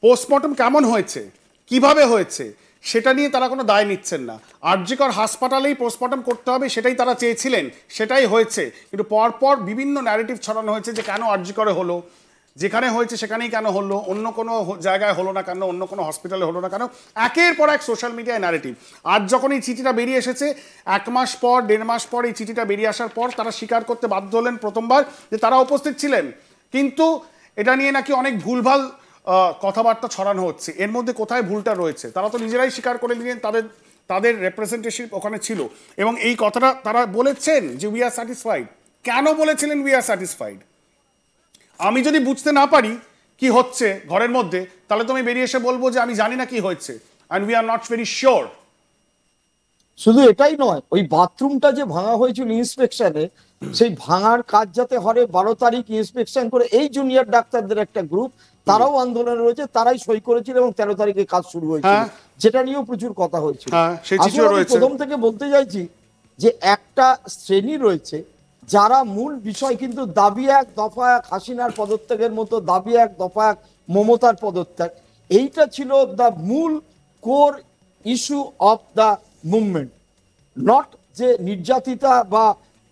Post-mortem কেমন হয়েছে, কিভাবে হয়েছে, সেটা নিয়ে তারা কোনো দায় নিচ্ছেন না। আরজিকর হাসপাতালেই পোস্টমর্টম করতে হবে সেটাই তারা চেয়েছিলেন, সেটাই হয়েছে। কিন্তু পরপর বিভিন্ন ন্যারেটিভ ছড়ানো হয়েছে যে কেন আরজিকরে হলো, যেখানে হয়েছে সেখানেই কেন হলো, অন্য কোনো জায়গায় হলো না কেন, অন্য কোনো হসপিটালে হলো না কেন, একের পর এক সোশ্যাল মিডিয়ায় ন্যারেটিভ। আজ যখন এই চিঠিটা বেরিয়ে এসেছে, 1 মাস পর 1.5 মাস পর এই চিঠিটা বেরিয়ে আসার পর তারা স্বীকার করতে বাধ্য হলেন প্রথমবার যে তারা উপস্থিত ছিলেন, কিন্তু এটা নিয়ে নাকি অনেক ভুলভাল কথাবার্তা ছড়ানো হচ্ছে। এর মধ্যে কোথায় ভুলটা রয়েছে তারা তো নিজেরাই স্বীকার করে নিলেন, তাদের রিপ্রেজেন্টেটিভ ওখানে ছিল এবং এই কথাটা তারা বলেছেন যে উই আর স্যাটিসফাইড। কেন বলেছিলেন উই আর স্যাটিসফাইড? আমি যদি বুঝতে না পারি কি হচ্ছে ঘরের মধ্যে, তাহলে তো আমি বেরিয়ে এসে বলবো যে আমি জানি না কি হয়েছে, and we are not very sure. শুধু এটাই নয়, ওই বাথরুমটা যে ভাঙা হয়েছিল ইন্সপেকশনে, সেই ভাঙার কাজ যাতে হয় 12 তারিখ ইন্সপেকশন করে এই জুনিয়র ডাক্তারদের একটা গ্রুপ, তারাও আন্দোলনে রয়েছে, তারাই সই করেছিল এবং 13 তারিখে কাজ শুরু হয়েছিল, যেটা নিয়েও প্রচুর কথা হয়েছিল। প্রথম থেকে বলতে চাইছি যে একটা শ্রেণী রয়েছে যারা মূল বিষয় কিন্তু দাবি 1 দফা 1 হাসিনার পদত্যাগের মতো, দাবি 1 দফা 1 মমতার পদত্যাগ, এইটা ছিল দ্য মূল core issue of the movement. Not যে নির্যাতিতা বা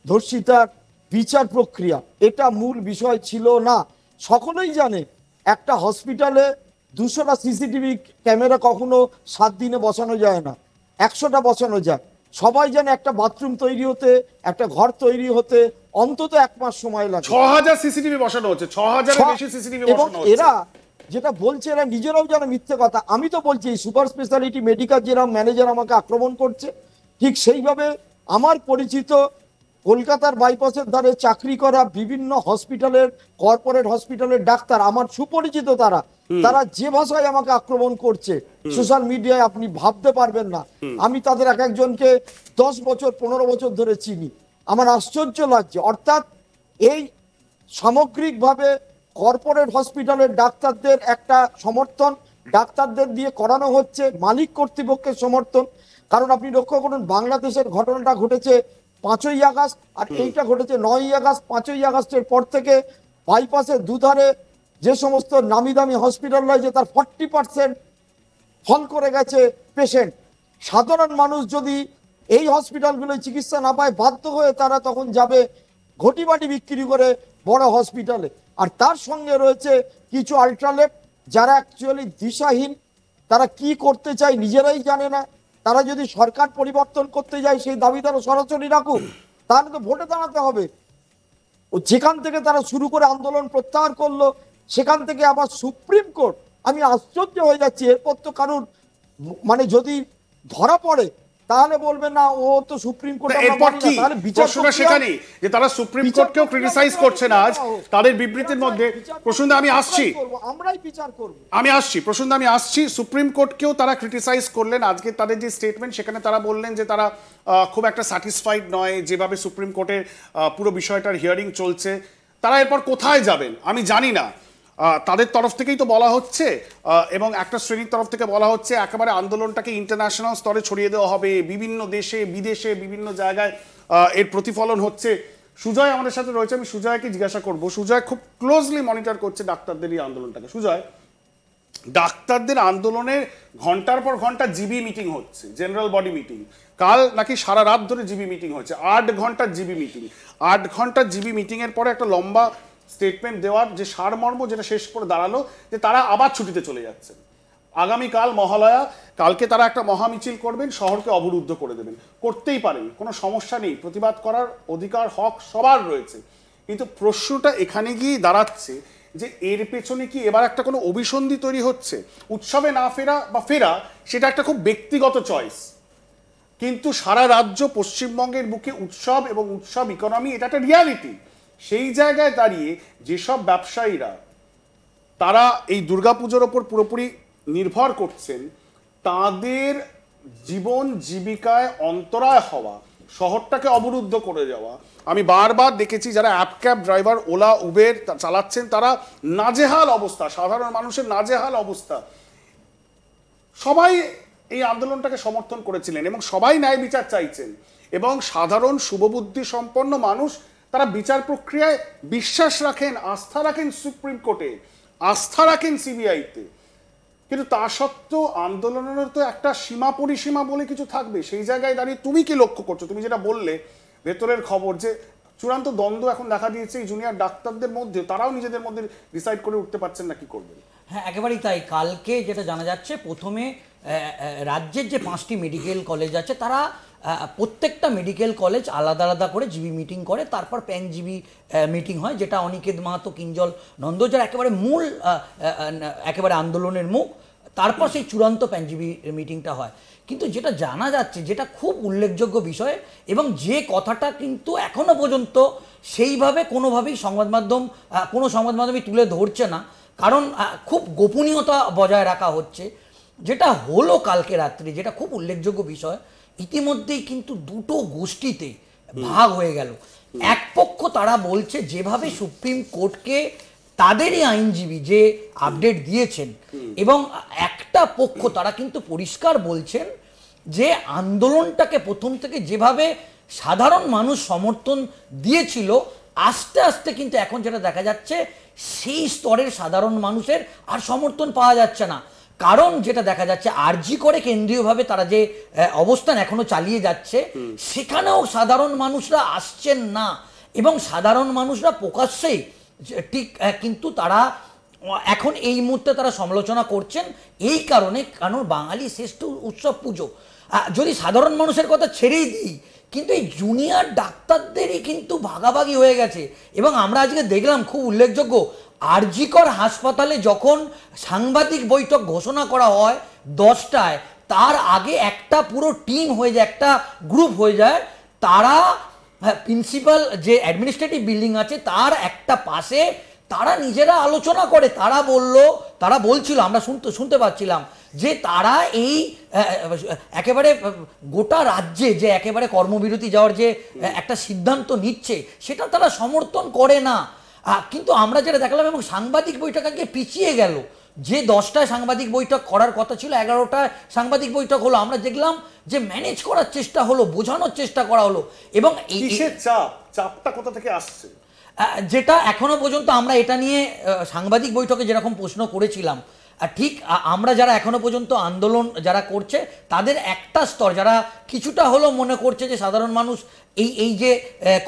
ধর্ষিতার বিচার প্রক্রিয়া, এটা মূল বিষয় ছিল না। সকলেই জানে একটা হসপিটালে 200টা সিসিটিভি ক্যামেরা কখনো 7 দিনে বসানো যায় না, 100টা বসানো যায়। সবাই জানে একটা বাথরুম তৈরি হতে, একটা ঘর তৈরি হতে অন্তত 1 মাস সময় লাগে। 6000 সিসিটিভি বসানো হচ্ছে, 6000 এর বেশি সিসিটিভি বসানো হচ্ছে। এরা যেটা বলছে এরা নিজেরাও জানে মিথ্যে কথা। আমি তো বলছি সুপার স্পেশালিটি মেডিকেল যেরকম ম্যানেজার আমাকে আক্রমণ করছে, ঠিক সেইভাবে আমার পরিচিত কলকাতার বাইপাসের ধারে চাকরি করা বিভিন্ন হসপিটালের, কর্পোরেট হসপিটালের ডাক্তার আমার সুপরিচিত, তারা যে ভাষায় আমাকে আক্রমণ করছে সোশ্যাল মিডিয়ায় আপনি ভাবতে পারবেন না। আমি তাদের এক একজনকে 10 বছর 15 বছর ধরে চিনি। আমার আশ্চর্য লাগছে। অর্থাৎ এই সামগ্রিকভাবে কর্পোরেট হসপিটালের ডাক্তারদের একটা সমর্থন, ডাক্তারদের দিয়ে করানো হচ্ছে, মালিক কর্তৃপক্ষের সমর্থন। কারণ আপনি লক্ষ্য করুন, বাংলাদেশের ঘটনাটা ঘটেছে 5ই আগস্ট, আর এইটা ঘটেছে 9ই আগস্ট। 5ই আগস্টের পর থেকে বাইপাসের দুধারে যে সমস্ত নামি দামি হসপিটাল রয়েছে তার 40% ফল করে গেছে পেশেন্ট। সাধারণ মানুষ যদি এই হসপিটালগুলোয় চিকিৎসা না পায়, বাধ্য হয়ে তারা তখন যাবে ঘটিবাটি বিক্রি করে বড় হসপিটালে। আর তার সঙ্গে রয়েছে কিছু আল্ট্রালেফট যারা অ্যাকচুয়ালি দিশাহীন, তারা কি করতে চায় নিজেরাই জানে না। তারা যদি সরকার পরিবর্তন করতে যায় সেই দাবি তারা সরাসরি রাখুক, তাহলে তো ভোটে দাঁড়াতে হবে। ও যেখান থেকে তারা শুরু করে আন্দোলন প্রত্যাহার করলো, সেখান থেকে আবার সুপ্রিম কোর্ট। আমি আশ্চর্য হয়ে যাচ্ছি, এরপর তো কারণ মানে যদি ধরা পড়ে তাহলে বলবে না ও তো সুপ্রিম কোর্ট। এরপর কি প্রশ্নটা সেখানে যে তারা সুপ্রিম কোর্টকেও ক্রিটিসাইজ করছে না আজ তাদের বিবৃতির মধ্যে। প্রশ্ন আমি আসছি, আমরাই বিচার করব, আমি আসছি প্রশ্ন আমি আসছি সুপ্রিম কোর্টকেও তারা ক্রিটিসাইজ করলেন আজকে। তাদের যে স্টেটমেন্ট সেখানে তারা বললেন যে তারা খুব একটা স্যাটিসফাইড নয় যেভাবে সুপ্রিম কোর্টের পুরো বিষয়টার হিয়ারিং চলছে। তারা এরপর কোথায় যাবেন আমি জানি না। তাদের তরফ থেকেই তো বলা হচ্ছে এবং একটা শ্রেণীর তরফ থেকে বলা হচ্ছে একেবারে আন্দোলনটাকে ইন্টারন্যাশনাল স্তরে ছড়িয়ে দেওয়া হবে, বিভিন্ন দেশে বিদেশে বিভিন্ন জায়গায় এর প্রতিফলন হচ্ছে। সুজয় আমাদের সাথে রয়েছে, আমি সুজয়কে জিজ্ঞাসা করব। সুজয় খুব ক্লোজলি মনিটর করছে ডাক্তারদের এই আন্দোলনটাকে। সুজয়, ডাক্তারদের আন্দোলনের ঘন্টার পর ঘন্টা জিবি মিটিং হচ্ছে, জেনারেল বডি মিটিং। কাল নাকি সারা রাত ধরে জিবি মিটিং হচ্ছে, 8 ঘন্টার জিবি মিটিং। 8 ঘন্টার জিবি মিটিংয়ের পরে একটা লম্বা স্টেটমেন্ট দেওয়ার যে সারমর্ম, যেটা শেষ করে দাঁড়ালো যে তারা আবার ছুটিতে চলে যাচ্ছেন। আগামীকাল মহালয়া, কালকে তারা একটা মহামিছিল করবেন, শহরকে অবরুদ্ধ করে দেবেন। করতেই পারেন, কোনো সমস্যা নেই, প্রতিবাদ করার অধিকার হক সবার রয়েছে। কিন্তু প্রশ্নটা এখানে গিয়ে দাঁড়াচ্ছে যে এর পেছনে কি এবার একটা কোনো অভিসন্ধি তৈরি হচ্ছে? উৎসবে না ফেরা বা ফেরা সেটা একটা খুব ব্যক্তিগত চয়েস, কিন্তু সারা রাজ্য পশ্চিমবঙ্গের বুকে উৎসব এবং উৎসব ইকোনমি এটা একটা রিয়ালিটি। সেই জায়গায় দাঁড়িয়ে যেসব ব্যবসায়ীরা তারা এই দুর্গাপুজোর ওপর পুরোপুরি নির্ভর করছেন, তাদের জীবন জীবিকায় অন্তরায় হওয়া, শহরটাকে অবরুদ্ধ করে যাওয়া। আমি বারবার দেখেছি যারা app cab driver, OLA Uber চালাচ্ছেন, তারা নাজেহাল অবস্থা, সাধারণ মানুষের নাজেহাল অবস্থা। সবাই এই আন্দোলনটাকে সমর্থন করেছিলেন এবং সবাই ন্যায় বিচার চাইছেন। এবং সাধারণ শুভবুদ্ধি সম্পন্ন মানুষ তারা বিচার প্রক্রিয়ায় বিশ্বাস রাখেন, আস্থা রাখেন সুপ্রিম কোর্টে, আস্থা রাখেন সিবিআইতে। কিন্তু তা সত্ত্বেও আন্দোলনের তো একটা সীমা পরিসীমা বলে কিছু থাকবে। সেই জায়গায় দাঁড়িয়ে তুমি কি লক্ষ্য করছো? তুমি যেটা বললে ভেতরের খবর, যে চূড়ান্ত দ্বন্দ্ব এখন দেখা দিয়েছে এই জুনিয়র ডাক্তারদের মধ্যে, তারাও নিজেদের মধ্যে ডিসাইড করে উঠতে পারছেন না কি করবেন। হ্যাঁ, একেবারেই তাই। কালকে যেটা জানা যাচ্ছে, প্রথমে রাজ্যের যে 5টি মেডিকেল কলেজ আছে, তারা প্রত্যেকটা মেডিকেল কলেজ আলাদা আলাদা করে জিবি মিটিং করে, তারপর প্যান জিবি মিটিং হয়, যেটা অনিকেত মাহাতো, কিঞ্জল নন্দ, যারা একেবারে মূল একেবারে আন্দোলনের মুখ, তারপর সেই চূড়ান্ত প্যান জিবি মিটিংটা হয়। কিন্তু যেটা জানা যাচ্ছে, যেটা খুব উল্লেখযোগ্য বিষয়, এবং যে কথাটা কিন্তু এখনো পর্যন্ত সেইভাবে কোনোভাবেই কোনো সংবাদ মাধ্যমই তুলে ধরছে না, কারণ খুব গোপনীয়তা বজায় রাখা হচ্ছে। যেটা হলো কালকে রাত্রি, যেটা খুব উল্লেখযোগ্য বিষয়, ইতিমধ্যেই কিন্তু দুটো গোষ্ঠীতে ভাগ হয়ে গেল। এক পক্ষ তারা বলছে, যেভাবে সুপ্রিম কোর্টকে তাদেরই আইনজীবী যে আপডেট দিয়েছেন, এবং একটা পক্ষ তারা কিন্তু পরিষ্কার বলছেন যে আন্দোলনটাকে প্রথম থেকে যেভাবে সাধারণ মানুষ সমর্থন দিয়েছিল, আস্তে আস্তে কিন্তু এখন যেটা দেখা যাচ্ছে, সেই স্তরের সাধারণ মানুষের আর সমর্থন পাওয়া যাচ্ছে না। কারণ যেটা দেখা যাচ্ছে, আরজি করে কেন্দ্রীয়ভাবে তারা যে অবস্থান এখনো চালিয়ে যাচ্ছে, সেখানেও সাধারণ মানুষরা আসছেন না, এবং সাধারণ মানুষরা প্রকাশ্যেই ঠিক কিন্তু তারা এখন এই মুহূর্তে তারা সমালোচনা করছেন এই কারণে, কারণ বাঙালি শ্রেষ্ঠ উৎসব পুজো। যদি সাধারণ মানুষের কথা ছেড়েই দিই, কিন্তু এই জুনিয়র ডাক্তারদেরই কিন্তু ভাগাভাগি হয়ে গেছে। এবং আমরা আজকে দেখলাম, খুব উল্লেখযোগ্য, আরজিকর হাসপাতালে যখন সাংবাদিক বৈঠক ঘোষণা করা হয় 10টায়, তার আগে একটা পুরো টিম হয়ে যায়, একটা গ্রুপ হয়ে যায়, তারা প্রিন্সিপাল যে অ্যাডমিনিস্ট্রেটিভ বিল্ডিং আছে তার একটা পাশে তারা নিজেরা আলোচনা করে। তারা বলছিল, আমরা শুনতে পাচ্ছিলাম যে তারা এই একেবারে গোটা রাজ্যে যে একেবারে কর্মবিরতি যাওয়ার যে একটা সিদ্ধান্ত নিচ্ছে, সেটা তারা সমর্থন করে না। কিন্তু আমরা যেটা দেখলাম, এবং সাংবাদিক বৈঠক আজকে পিছিয়ে গেল, যে 10টায় সাংবাদিক বৈঠক করার কথা ছিল, 11টায় সাংবাদিক বৈঠক হলো। আমরা দেখলাম যে ম্যানেজ করার চেষ্টা হলো, বোঝানোর চেষ্টা করা হলো। এবং এই চাপটা কোথা থেকে আসছে, যেটা এখনো পর্যন্ত আমরা এটা নিয়ে সাংবাদিক বৈঠকে যেরকম প্রশ্ন করেছিলাম, ঠিক আমরা যারা এখনো পর্যন্ত আন্দোলন যারা করছে, তাদের একটা স্তর যারা কিছুটা হলেও মনে করছে যে সাধারণ মানুষ এই যে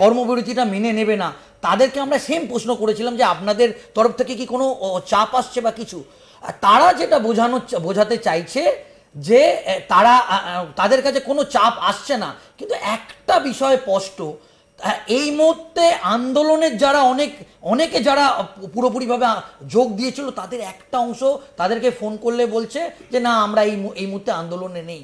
কর্মবিরতিটা মেনে নেবে না, তাদেরকে আমরা সেম প্রশ্ন করেছিলাম যে আপনাদের তরফ থেকে কি কোনো চাপ আসছে বা কিছু। তারা যেটা বোঝাতে চাইছে যে তাদের কাছে কোনো চাপ আসছে না। কিন্তু একটা বিষয় স্পষ্ট, এই মুহূর্তে আন্দোলনের যারা অনেকে যারা পুরোপুরিভাবে যোগ দিয়েছিল, তাদের একটা অংশ তাদেরকে ফোন করলে বলছে যে না, আমরা এই মুহূর্তে আন্দোলনে নেই।